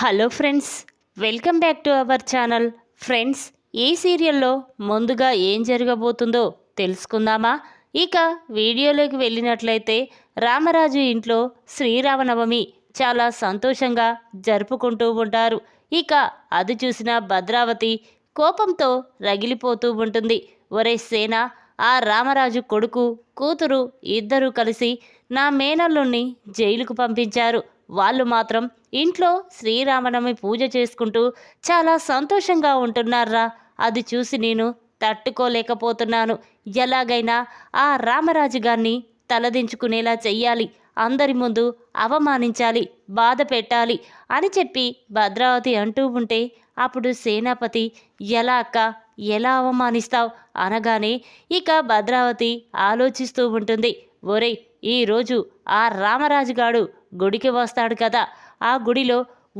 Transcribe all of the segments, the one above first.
Hello friends, welcome back to our channel. Friends, ఈ సీరియల్లో ముందుగా ఏం జరగబోతుందో తెలుసుకుందామా? ఇక వీడియోలోకి వెళ్ళినట్లయితే రామరాజు ఇంట్లో శ్రీరామనవమి చాలా సంతోషంగా జరుపుకుంటూ ఉంటారు. ఇక అది చూసిన భద్రావతి కోపంతో రగిలిపోతూ ఉంటుంది. ఒరే సేన, ఆ రామరాజు కొడుకు కూతురు ఇద్దరూ కలిసి నా మేనల్లుణ్ణి జైలుకు పంపించారు. వాళ్ళు మాత్రం ఇంట్లో శ్రీరామనవమి పూజ చేసుకుంటూ చాలా సంతోషంగా ఉంటున్నారా. అది చూసి నేను తట్టుకోలేకపోతున్నాను. ఎలాగైనా ఆ రామరాజు గారిని తలదించుకునేలా చెయ్యాలి, అందరి ముందు అవమానించాలి, బాధ పెట్టాలి అని చెప్పి భద్రావతి అంటూ ఉంటే అప్పుడు సేనాపతి, ఎలా అక్క, ఎలా అవమానిస్తావు అనగానే ఇక భద్రావతి ఆలోచిస్తూ ఉంటుంది. ఒరే, ఈరోజు ఆ రామరాజుగాడు గుడికి వస్తాడు కదా, ఆ గుడిలో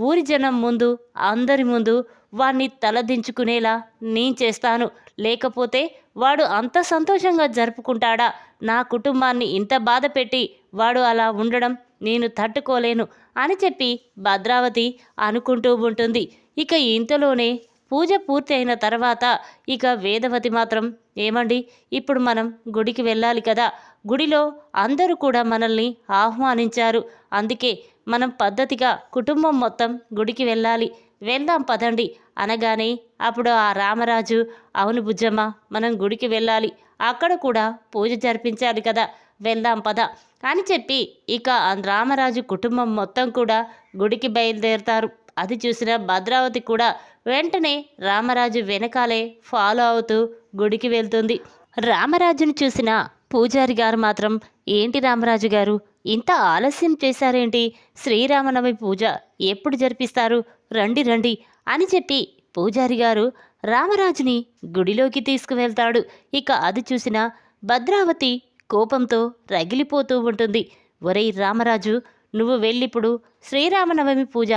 ఊరి జనం ముందు, అందరి ముందు వాణ్ణి తలదించుకునేలా నేను చేస్తాను. లేకపోతే వాడు అంత సంతోషంగా జరుపుకుంటాడా? నా కుటుంబాన్ని ఇంత బాధ పెట్టి వాడు అలా ఉండడం నేను తట్టుకోలేను అని చెప్పి భద్రావతి అనుకుంటూ ఉంటుంది. ఇక ఇంతలోనే పూజ పూర్తి అయిన తర్వాత ఇక వేదవతి మాత్రం, ఏమండి, ఇప్పుడు మనం గుడికి వెళ్ళాలి కదా, గుడిలో అందరూ కూడా మనల్ని ఆహ్వానించారు, అందుకే మనం పద్ధతిగా కుటుంబం మొత్తం గుడికి వెళ్ళాలి, వెళ్దాం పదండి అనగానే అప్పుడు ఆ రామరాజు, అవును బుజ్జమ్మ, మనం గుడికి వెళ్ళాలి, అక్కడ కూడా పూజ జరిపించాలి కదా, వెళ్దాం పద అని చెప్పి ఇక రామరాజు కుటుంబం మొత్తం కూడా గుడికి బయలుదేరుతారు. అది చూసిన భద్రావతి కూడా వెంటనే రామరాజు వెనకాలే ఫాలో అవుతూ గుడికి వెళ్తుంది. రామరాజును చూసిన పూజారి గారు మాత్రం, ఏంటి రామరాజు గారు, ఇంత ఆలస్యం చేశారేంటి? శ్రీరామనవమి పూజ ఎప్పుడు జరిపిస్తారు? రండి రండి అని చెప్పి పూజారి గారు రామరాజుని గుడిలోకి తీసుకువెళ్తాడు. ఇక అది చూసిన భద్రావతి కోపంతో రగిలిపోతూ ఉంటుంది. ఒరేయ్ రామరాజు, నువ్వు వెళ్ళిప్పుడు శ్రీరామనవమి పూజ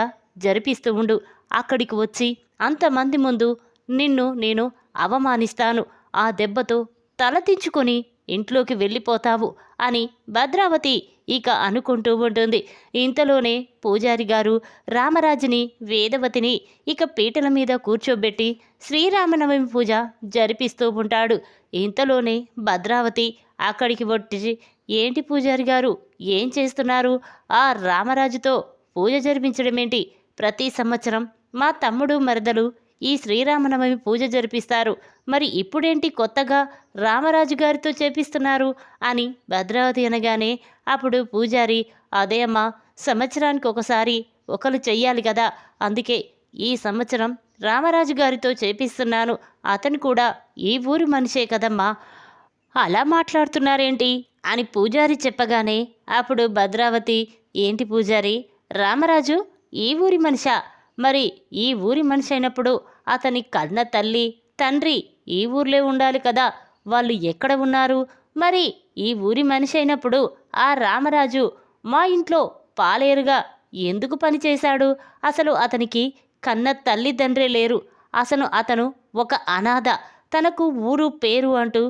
జరిపిస్తూ ఉండు, అక్కడికి వచ్చి అంతమంది ముందు నిన్ను నేను అవమానిస్తాను, ఆ దెబ్బతో తలదించుకొని ఇంట్లోకి వెళ్ళిపోతావు అని భద్రావతి ఇక అనుకుంటూ ఉంటుంది. ఇంతలోనే పూజారి గారు రామరాజుని, వేదవతిని ఇక పీటల మీద కూర్చోబెట్టి శ్రీరామనవమి పూజ జరిపిస్తూ ఉంటాడు. ఇంతలోనే భద్రావతి అక్కడికి వచ్చి, ఏంటి పూజారి గారు, ఏం చేస్తున్నారు? ఆ రామరాజుతో పూజ జరిపించడమేంటి? ప్రతి సంవత్సరం మా తమ్ముడు మరదలు ఈ శ్రీరామనవమి పూజ జరిపిస్తారు, మరి ఇప్పుడేంటి కొత్తగా రామరాజు గారితో చేపిస్తున్నారు అని భద్రావతి అనగానే అప్పుడు పూజారి, అదే అమ్మా, సంవత్సరానికి ఒకసారి ఒకరు చెయ్యాలి కదా, అందుకే ఈ సంవత్సరం రామరాజు గారితో చేపిస్తున్నాను, అతను కూడా ఈ ఊరి మనిషే కదమ్మా, అలా మాట్లాడుతున్నారేంటి అని పూజారి చెప్పగానే అప్పుడు భద్రావతి, ఏంటి పూజారి, రామరాజు ఈ ఊరి మనిషా? మరి ఈ ఊరి మనిషి అయినప్పుడు అతని కన్న తల్లి తండ్రి ఈ ఊర్లో ఉండాలి కదా, వాళ్ళు ఎక్కడ ఉన్నారు? మరి ఈ ఊరి మనిషి అయినప్పుడు ఆ రామరాజు మా ఇంట్లో పాలేరుగా ఎందుకు పనిచేశాడు? అసలు అతనికి కన్న తల్లిదండ్రే లేరు, అతను ఒక అనాథ, తనకు ఊరు పేరు అంటూ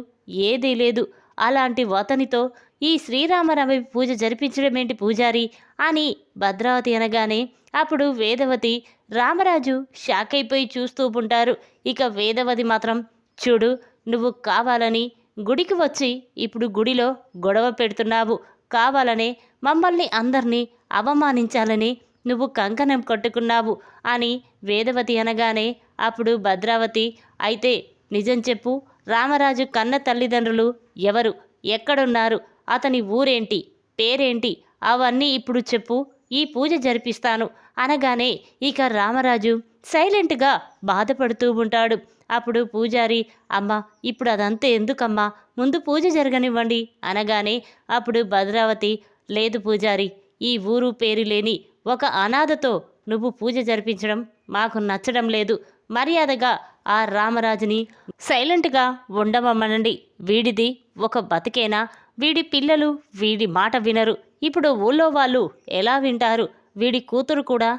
ఏదీ లేదు, అలాంటి అతనితో ఈ శ్రీరామనవమి పూజ జరిపించడమేంటి పూజారి అని భద్రావతి అనగానే అప్పుడు వేదవతి, రామరాజు షాక్ అయిపోయి చూస్తూ ఉంటారు. ఇక వేదవతి మాత్రం, చూడు, నువ్వు కావాలని గుడికి వచ్చి ఇప్పుడు గుడిలో గొడవ పెడుతున్నావు, కావాలనే మమ్మల్ని అందరినీ అవమానించాలని నువ్వు కంకణం కట్టుకున్నావు అని వేదవతి అనగానే అప్పుడు భద్రావతి, అయితే నిజం చెప్పు, రామరాజు కన్న తల్లిదండ్రులు ఎవరు, ఎక్కడున్నారు, అతని ఊరేంటి, పేరేంటి, అవన్నీ ఇప్పుడు చెప్పు, ఈ పూజ జరిపిస్తాను అనగానే ఇక రామరాజు సైలెంట్గా బాధపడుతూ ఉంటాడు. అప్పుడు పూజారి, అమ్మ, ఇప్పుడు అదంతా ఎందుకమ్మా, ముందు పూజ జరగనివ్వండి అనగానే అప్పుడు భద్రావతి, లేదు పూజారి, ఈ ఊరు పేరు లేని ఒక అనాథతో నువ్వు పూజ జరిపించడం మాకు నచ్చడం లేదు, మర్యాదగా ఆ రామరాజుని సైలెంట్గా ఉండమమ్మనండి, వీడిది ఒక బతికేనా, వీడి పిల్లలు వీడి మాట వినరు, ఇప్పుడు ఊళ్ళో వాళ్ళు ఎలా వింటారు? వీడి కూతురు కూడా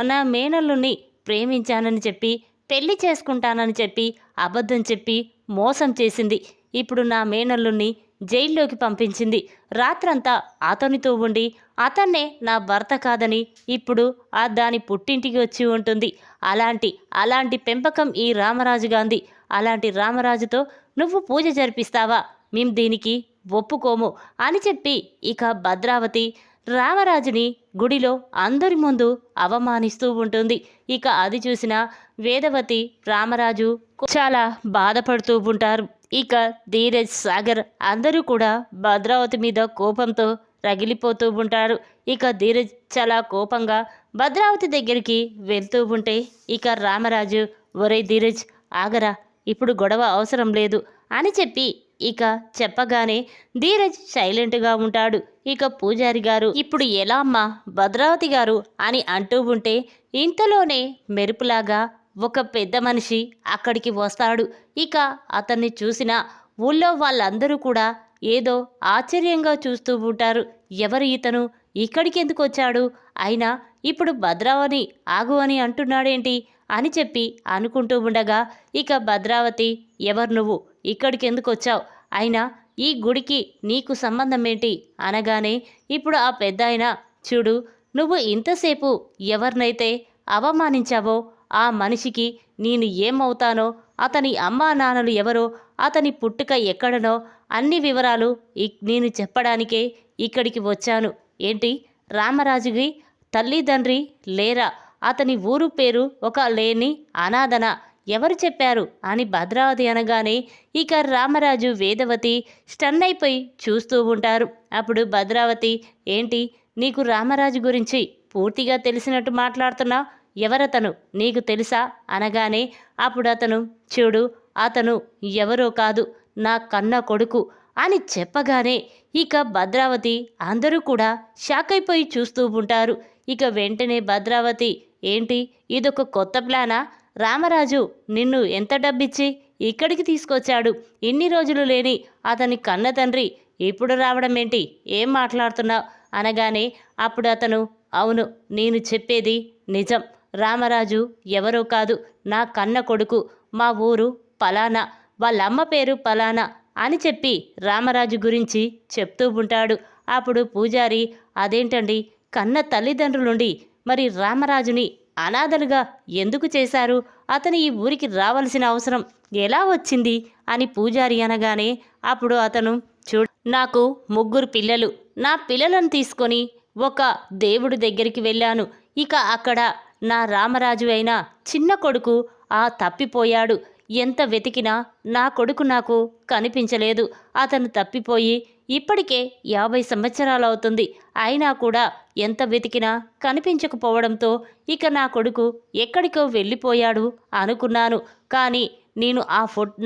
నా మేనల్లుని ప్రేమించానని చెప్పి పెళ్లి చేసుకుంటానని చెప్పి అబద్ధం చెప్పి మోసం చేసింది, ఇప్పుడు నా మేనల్లుణ్ణి జైల్లోకి పంపించింది. రాత్రంతా అతనితో ఉండి అతన్నే నా భర్త కాదని ఇప్పుడు దాని పుట్టింటికి వచ్చి ఉంటుంది. అలాంటి పెంపకం ఈ రామరాజు గాంధీ. అలాంటి రామరాజుతో నువ్వు పూజ జరిపిస్తావా? మేం దీనికి ఒప్పుకోము అని చెప్పి ఇక భద్రావతి రామరాజుని గుడిలో అందరి ముందు అవమానిస్తూ ఉంటుంది. ఇక అది చూసిన వేదవతి రామరాజు చాలా బాధపడుతూ ఉంటారు. ఇక ధీరజ్ సాగర్ అందరూ కూడా భద్రావతి మీద కోపంతో రగిలిపోతూ ఉంటారు. ఇక ధీరజ్ చాలా కోపంగా భద్రావతి దగ్గరికి వెళ్తూ ఉంటే ఇక రామరాజు, ఒరే ధీరజ్ ఆగరా, ఇప్పుడు గొడవ అవసరం లేదు అని చెప్పి ఇక చెప్పగానే ధీరజ్ సైలెంట్గా ఉంటాడు. ఇక పూజారి గారు, ఇప్పుడు ఎలా అమ్మా భద్రావతి గారు అని అంటూ ఉంటే ఇంతలోనే మెరుపులాగా ఒక పెద్ద మనిషి అక్కడికి వస్తాడు. ఇక అతన్ని చూసిన ఊళ్ళో వాళ్ళందరూ కూడా ఏదో ఆశ్చర్యంగా చూస్తూ ఉంటారు. ఎవరు ఇతను, ఇక్కడికి ఎందుకు వచ్చాడు, అయినా ఇప్పుడు భద్రావతి ఆగు అని అంటున్నాడేంటి అని చెప్పి అనుకుంటూ ఉండగా ఇక భద్రావతి, ఎవరు నువ్వు, ఇక్కడికి ఎందుకు వచ్చావు, అయినా ఈ గుడికి నీకు సంబంధం ఏంటి అనగానే ఇప్పుడు ఆ పెద్దాయన, చూడు నువ్వు ఇంతసేపు ఎవరినైతే అవమానించావో ఆ మనిషికి నేను ఏమవుతానో, అతని అమ్మా నాన్నలు ఎవరో, అతని పుట్టుక ఎక్కడనో అన్ని వివరాలు నేను చెప్పడానికే ఇక్కడికి వచ్చాను. ఏంటి రామరాజుకి తల్లిదండ్రి లేరా, అతని ఊరు పేరు ఒక లేని అనాథన, ఎవరు చెప్పారు అని భద్రావతి అనగానే ఇక రామరాజు వేదవతి స్టన్ అయిపోయి చూస్తూ ఉంటారు. అప్పుడు భద్రావతి, ఏంటి నీకు రామరాజు గురించి పూర్తిగా తెలిసినట్టు మాట్లాడుతున్నా, ఎవరతను నీకు తెలుసా అనగానే అప్పుడు అతను, చూడు అతను ఎవరో కాదు నా కన్న కొడుకు అని చెప్పగానే ఇక భద్రావతి అందరూ కూడా షాక్ అయిపోయి చూస్తూ ఉంటారు. ఇక వెంటనే భద్రావతి, ఏంటి ఇదొక కొత్త ప్లానా, రామరాజు నిన్ను ఎంత డబ్బిచ్చి ఇక్కడికి తీసుకొచ్చాడు, ఇన్ని రోజులు లేని అతని కన్న తండ్రి ఇప్పుడు రావడం ఏంటి, ఏం మాట్లాడుతున్నావు అనగానే అప్పుడు అతను, అవును నేను చెప్పేది నిజం, రామరాజు ఎవరో కాదు నా కన్న కొడుకు, మా ఊరు పలానా, వాళ్ళమ్మ పేరు పలానా అని చెప్పి రామరాజు గురించి చెప్తూ ఉంటాడు. అప్పుడు పూజారి, అదేంటండి కన్న తల్లిదండ్రులుండి మరి రామరాజుని అనాథలుగా ఎందుకు చేశారు, అతను ఈ ఊరికి రావాల్సిన అవసరం ఎలా వచ్చింది అని పూజారి అనగానే అప్పుడు అతను, చూడు నాకు 3 పిల్లలు, నా పిల్లలను తీసుకొని ఒక దేవుడి దగ్గరికి వెళ్ళాను. ఇక అక్కడ నా రామరాజు అయిన చిన్న కొడుకు తప్పిపోయాడు. ఎంత వెతికినా నా కొడుకు నాకు కనిపించలేదు. అతను తప్పిపోయి ఇప్పటికే 50 సంవత్సరాలు అవుతుంది. అయినా కూడా ఎంత వెతికినా కనిపించకపోవడంతో ఇక నా కొడుకు ఎక్కడికో వెళ్ళిపోయాడు అనుకున్నాను. కానీ నేను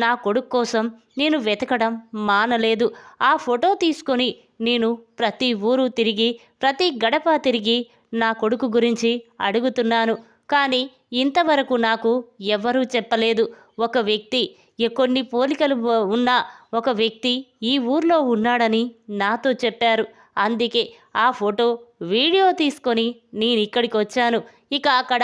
నా కొడుకు కోసం నేను వెతకడం మానలేదు. ఆ ఫోటో తీసుకొని నేను ప్రతి ఊరు తిరిగి ప్రతి గడప తిరిగి నా కొడుకు గురించి అడుగుతున్నాను. కానీ ఇంతవరకు నాకు ఎవ్వరూ చెప్పలేదు. ఒక వ్యక్తి, కొన్ని పోలికలు ఉన్న ఒక వ్యక్తి ఈ ఊర్లో ఉన్నాడని నాతో చెప్పారు. అందుకే ఆ ఫోటో వీడియో తీసుకొని నేను ఇక్కడికి వచ్చాను. ఇక అక్కడ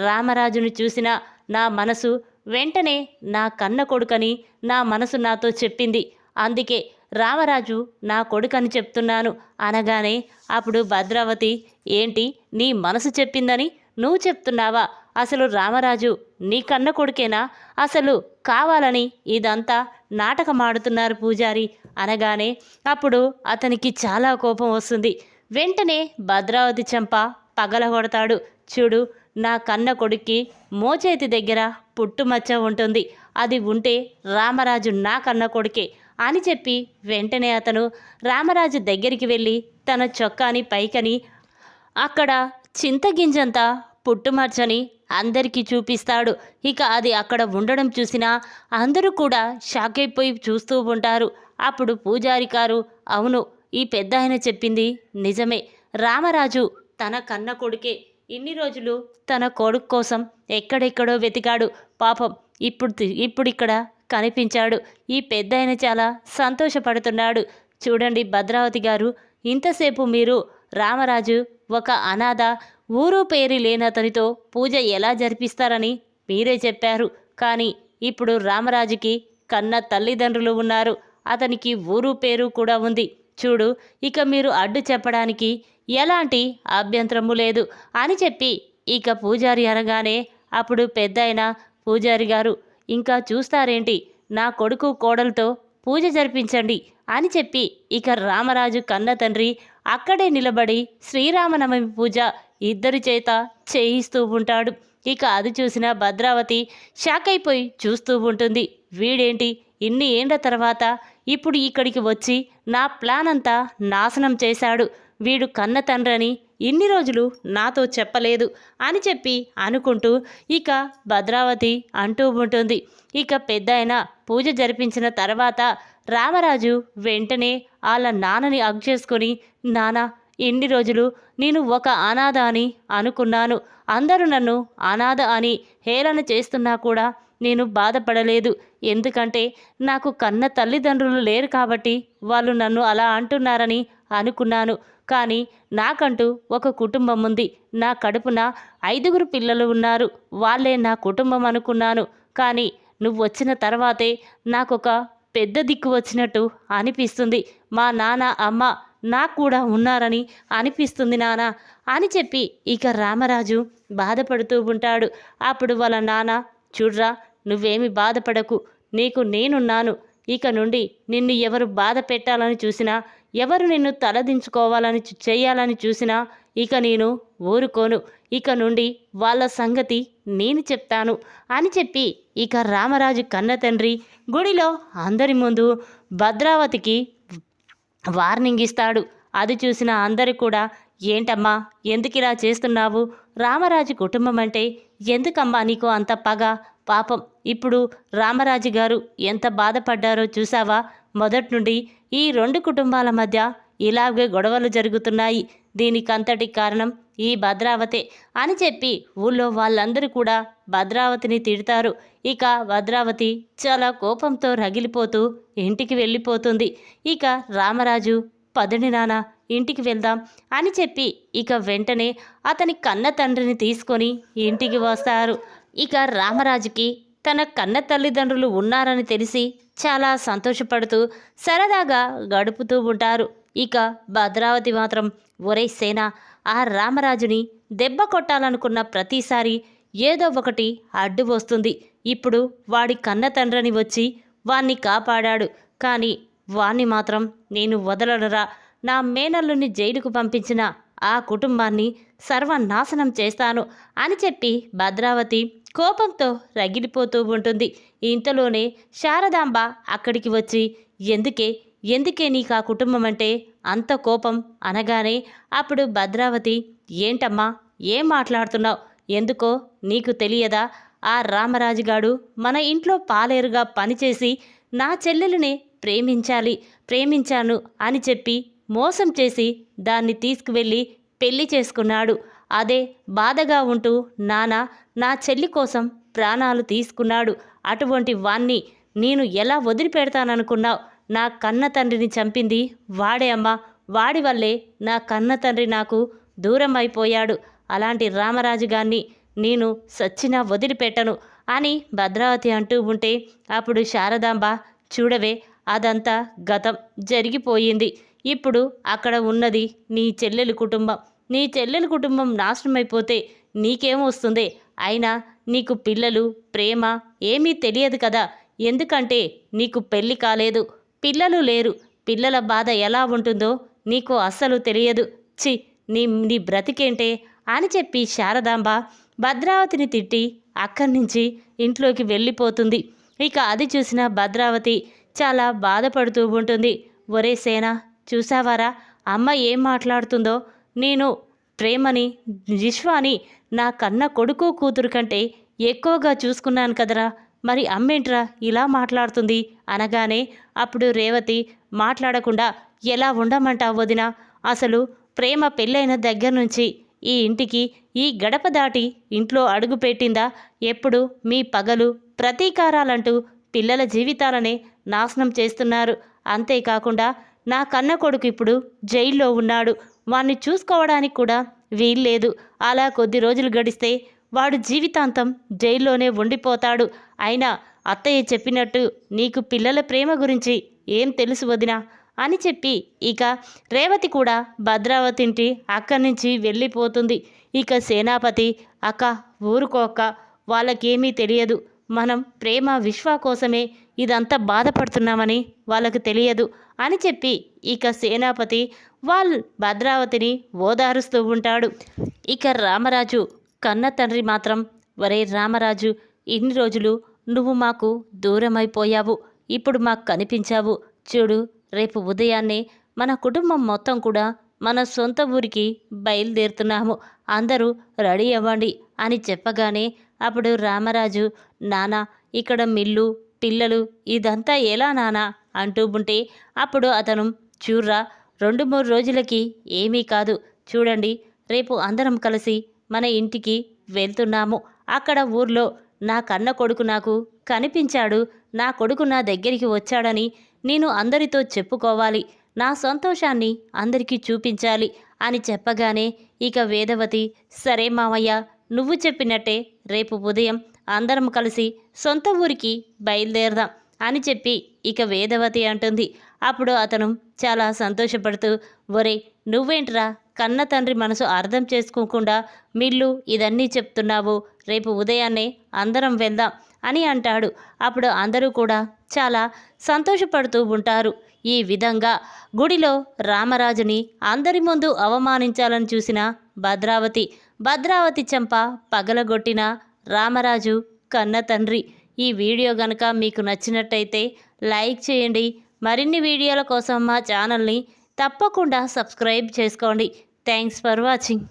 రామరాజును చూసిన నా మనసు వెంటనే నా కన్న కొడుకని నా మనసు నాతో చెప్పింది. అందుకే రామరాజు నా కొడుకని చెప్తున్నాను అనగానే అప్పుడు భద్రావతి, ఏంటి నీ మనసు చెప్పిందని నువ్వు చెప్తున్నావా, అసలు రామరాజు నీ కన్న కొడుకేనా, అసలు కావాలని ఇదంతా నాటకమాడుతున్నారు పూజారి అనగానే అప్పుడు అతనికి చాలా కోపం వస్తుంది. వెంటనే భద్రావతి చెంప పగలగొడతాడు. చూడు నా కన్న కొడుక్కి మోచేతి దగ్గర పుట్టుమచ్చ ఉంటుంది, అది ఉంటే రామరాజు నా కన్న కొడుకే అని చెప్పి వెంటనే అతను రామరాజు దగ్గరికి వెళ్ళి తన చొక్కాని పైకని అక్కడ చింతగింజంతా పుట్టుమచ్చని అందరికీ చూపిస్తాడు. ఇక అది అక్కడ ఉండడం చూసిన అందరూ కూడా షాక్ అయిపోయి చూస్తూ ఉంటారు. అప్పుడు పూజారి గారు, అవును ఈ పెద్ద ఆయన చెప్పింది నిజమే, రామరాజు తన కన్న కొడుకే, ఇన్ని రోజులు తన కొడుకు కోసం ఎక్కడెక్కడో వెతికాడు, పాపం ఇప్పుడు ఇక్కడ కనిపించాడు. ఈ పెద్ద ఆయన చాలా సంతోషపడుతున్నాడు. చూడండి భద్రావతి గారు, ఇంతసేపు మీరు రామరాజు ఒక అనాథ, ఊరు పేరు లేనతనితో పూజ ఎలా జరిపిస్తారని మీరే చెప్పారు. కానీ ఇప్పుడు రామరాజుకి కన్న తల్లిదండ్రులు ఉన్నారు, అతనికి ఊరు పేరు కూడా ఉంది. చూడు, ఇక మీరు అడ్డు చెప్పడానికి ఎలాంటి అభ్యంతరము లేదు అని చెప్పి ఇక పూజారి అనగానే అప్పుడు పెద్దయిన పూజారి గారు, ఇంకా చూస్తారేంటి, నా కొడుకు కోడలతో పూజ జరిపించండి అని చెప్పి ఇక రామరాజు కన్న తండ్రి అక్కడే నిలబడి శ్రీరామనవమి పూజ ఇద్దరి చేత చేయిస్తూ ఉంటాడు. ఇక అది చూసిన భద్రావతి షాక్ అయిపోయి చూస్తూ ఉంటుంది. వీడేంటి ఇన్ని ఏండ్ల తర్వాత ఇప్పుడు ఇక్కడికి వచ్చి నా ప్లాన్ అంతా నాశనం చేశాడు, వీడు కన్న తండ్రని ఇన్ని రోజులు నాతో చెప్పలేదు అని చెప్పి అనుకుంటూ ఇక భద్రావతి అంటూ ఉంటుంది. ఇక పెద్దయిన పూజ జరిపించిన తర్వాత రామరాజు వెంటనే వాళ్ళ నాన్నని హగ్ చేసుకొని, నాన్న, ఇన్ని రోజులు నేను ఒక అనాథ అని అనుకున్నాను, అందరూ నన్ను అనాథ అని హేళన చేస్తున్నా కూడా నేను బాధపడలేదు, ఎందుకంటే నాకు కన్న తల్లిదండ్రులు లేరు కాబట్టి వాళ్ళు నన్ను అలా అంటున్నారని అనుకున్నాను. కానీ నాకంటూ ఒక కుటుంబం ఉంది, నా కడుపున 5 పిల్లలు ఉన్నారు, వాళ్ళే నా కుటుంబం అనుకున్నాను. కానీ నువ్వు వచ్చిన తర్వాతే నాకొక పెద్ద దిక్కు వచ్చినట్టు అనిపిస్తుంది, మా నాన్న అమ్మ నాకు కూడా ఉన్నారని అనిపిస్తుంది నాన్న అని చెప్పి ఇక రామరాజు బాధపడుతూ ఉంటాడు. అప్పుడు వాళ్ళ నాన్న, చూడ్రా, నువ్వేమి బాధపడకు, నీకు నేనున్నాను, ఇక నుండి నిన్ను ఎవరు బాధ పెట్టాలని చూసినా, ఎవరు నిన్ను తలదించుకోవాలని చేయాలని చూసినా ఇక నేను ఊరుకోను, ఇక నుండి వాళ్ళ సంగతి నేను చెప్తాను అని చెప్పి ఇక రామరాజు కన్న తండ్రి గుడిలో అందరి ముందు భద్రావతికి వార్నింగ్ ఇస్తాడు. అది చూసిన అందరూ కూడా, ఏంటమ్మా, ఎందుకు ఇలా చేస్తున్నావు, రామరాజు కుటుంబం అంటే ఎందుకమ్మా నీకు అంత పగ, పాపం ఇప్పుడు రామరాజు గారు ఎంత బాధపడ్డారో చూసావా, మొదటి నుండి ఈ 2 కుటుంబాల మధ్య ఇలాగే గొడవలు జరుగుతున్నాయి, దీనికంతటి కారణం ఈ భద్రావతే అని చెప్పి ఊళ్ళో వాళ్ళందరూ కూడా భద్రావతిని తిడతారు. ఇక భద్రావతి చాలా కోపంతో రగిలిపోతూ ఇంటికి వెళ్ళిపోతుంది. ఇక రామరాజు, పదండి నాన్న, ఇంటికి వెళ్దాం అని చెప్పి ఇక వెంటనే అతని కన్న తండ్రిని తీసుకొని ఇంటికి వస్తారు. ఇక రామరాజుకి తన కన్న తల్లిదండ్రులు ఉన్నారని తెలిసి చాలా సంతోషపడుతూ సరదాగా గడుపుతూ ఉంటారు. ఇక భద్రావతి మాత్రం, ఒరే సేన, ఆ రామరాజుని దెబ్బ కొట్టాలనుకున్న ప్రతిసారి ఏదో ఒకటి అడ్డు వస్తుంది, ఇప్పుడు వాడి కన్న తండ్రిని వచ్చి వాణ్ణి కాపాడాడు, కానీ వాణ్ణి మాత్రం నేను వదలనురా, నా మేనల్లుని జైలుకు పంపించిన ఆ కుటుంబాన్ని సర్వనాశనం చేస్తాను అని చెప్పి భద్రావతి కోపంతో రగిలిపోతూ ఉంటుంది. ఇంతలోనే శారదాంబ అక్కడికి వచ్చి, ఎందుకే నీకు ఆ కుటుంబం అంటే అంత కోపం అనగానే అప్పుడు భద్రావతి, ఏంటమ్మా, ఏం మాట్లాడుతున్నావు, ఎందుకో నీకు తెలియదా, ఆ రామరాజుగాడు మన ఇంట్లో పాలేరుగా పనిచేసి నా చెల్లెలనే ప్రేమించాను అని చెప్పి మోసం చేసి దాన్ని తీసుకువెళ్ళి పెళ్లి చేసుకున్నాడు, అదే బాధగా ఉంటూ నా చెల్లి కోసం ప్రాణాలు తీసుకున్నాడు, అటువంటి వాణ్ణి నేను ఎలా వదిలిపెడతాననుకున్నావు, నా కన్న తండ్రిని చంపింది వాడే అమ్మా, వాడి వల్లే నా కన్న తండ్రి నాకు దూరం అయిపోయాడు, అలాంటి రామరాజు గారిని నేను సచ్చినా వదిలిపెట్టను అని భద్రావతి అంటూ ఉంటే అప్పుడు శారదాంబ, చూడవే, అదంతా గతం, జరిగిపోయింది, ఇప్పుడు అక్కడ ఉన్నది నీ చెల్లెలి కుటుంబం నాశనమైపోతే నీకేమొస్తుంది, అయినా నీకు పిల్లలు ప్రేమ ఏమీ తెలియదు కదా, ఎందుకంటే నీకు పెళ్ళి కాలేదు, పిల్లలు లేరు, పిల్లల బాధ ఎలా ఉంటుందో నీకు అస్సలు తెలియదు, చి నీ బ్రతికేంటే అని చెప్పి శారదాంబ భద్రావతిని తిట్టి అక్కడి నుంచి ఇంట్లోకి వెళ్ళిపోతుంది. ఇక అది చూసిన భద్రావతి చాలా బాధపడుతూ ఉంటుంది. ఒరే సేన, చూసావారా అమ్మ ఏం మాట్లాడుతుందో, నేను ప్రేమని విశ్వాని నా కన్న కొడుకు కూతురు కంటే ఎక్కువగా చూసుకున్నాను కదరా, మరి అమ్మేంట్రా ఇలా మాట్లాడుతుంది అనగానే అప్పుడు రేవతి మాట్లాడకుండా, ఎలా ఉండమంటావు వదినా, అసలు ప్రేమ పెళ్ళైన దగ్గర నుంచి ఈ ఇంటికి ఈ గడప దాటి ఇంట్లో అడుగు పెట్టిందా, ఎప్పుడు మీ పగలు ప్రతీకారాలంటూ పిల్లల జీవితాలనే నాశనం చేస్తున్నారు, అంతేకాకుండా నా కన్న కొడుకు ఇప్పుడు జైల్లో ఉన్నాడు, వాణ్ణి చూసుకోవడానికి కూడా వీల్లేదు, అలా కొద్ది రోజులు గడిస్తే వాడు జీవితాంతం జైల్లోనే ఉండిపోతాడు, అయినా అత్తయ్య చెప్పినట్టు నీకు పిల్లల ప్రేమ గురించి ఏం తెలుసు వదినా అని చెప్పి ఇక రేవతి కూడా భద్రావతింటి అక్కడి నుంచి వెళ్ళిపోతుంది. ఇక సేనాపతి అక్క ఊరుకోక్క, వాళ్ళకేమీ తెలియదు, మనం ప్రేమ విశ్వ కోసమే ఇదంతా బాధపడుతున్నామని వాళ్ళకు తెలియదు అని చెప్పి ఇక సేనాపతి వాళ్ళు భద్రావతిని ఓదారుస్తూ ఉంటాడు. ఇక రామరాజు కన్న తండ్రి మాత్రం, ఒరే రామరాజు, ఇన్ని రోజులు నువ్వు మాకు దూరమైపోయావు, ఇప్పుడు మాకు కనిపించావు చూడు, రేపు ఉదయాన్నే మన కుటుంబం మొత్తం కూడా మన సొంత ఊరికి బయలుదేరుతున్నాము, అందరూ రెడీ అవ్వండి అని చెప్పగానే అప్పుడు రామరాజు, నానా ఇక్కడ మిల్లు పిల్లలు ఇదంతా ఎలా నానా అంటూ ఉంటే అప్పుడు అతను, చూర్రా 2-3 రోజులకి ఏమీ కాదు, చూడండి రేపు అందరం కలిసి మన ఇంటికి వెళ్తున్నాము, అక్కడ ఊర్లో నా కన్న కొడుకు నాకు కనిపించాడు, నా కొడుకు నా దగ్గరికి వచ్చాడని నేను అందరితో చెప్పుకోవాలి, నా సంతోషాన్ని అందరికీ చూపించాలి అని చెప్పగానే ఇక వేదవతి, సరే మావయ్య నువ్వు చెప్పినట్టే రేపు ఉదయం అందరం కలిసి సొంత ఊరికి బయలుదేరదాం అని చెప్పి ఇక వేదవతి అంటుంది. అప్పుడు అతను చాలా సంతోషపడుతూ, ఒరే నువ్వేంట్రా కన్న తండ్రి మనసు అర్థం చేసుకోకుండా మిల్లు ఇదన్నీ చెప్తున్నావు, రేపు ఉదయాన్నే అందరం వెళ్దాం అని అంటాడు. అప్పుడు అందరూ కూడా చాలా సంతోషపడుతూ ఉంటారు. ఈ విధంగా గుడిలో రామరాజుని అందరి ముందు అవమానించాలని చూసిన భద్రావతి చెంప పగలగొట్టిన రామరాజు కన్న తండ్రి. ఈ వీడియో గనక మీకు నచ్చినట్టయితే లైక్ చేయండి. మరిన్ని వీడియోల కోసం మా ఛానల్ని తప్పకుండా సబ్స్క్రైబ్ చేసుకోండి. Thanks for watching.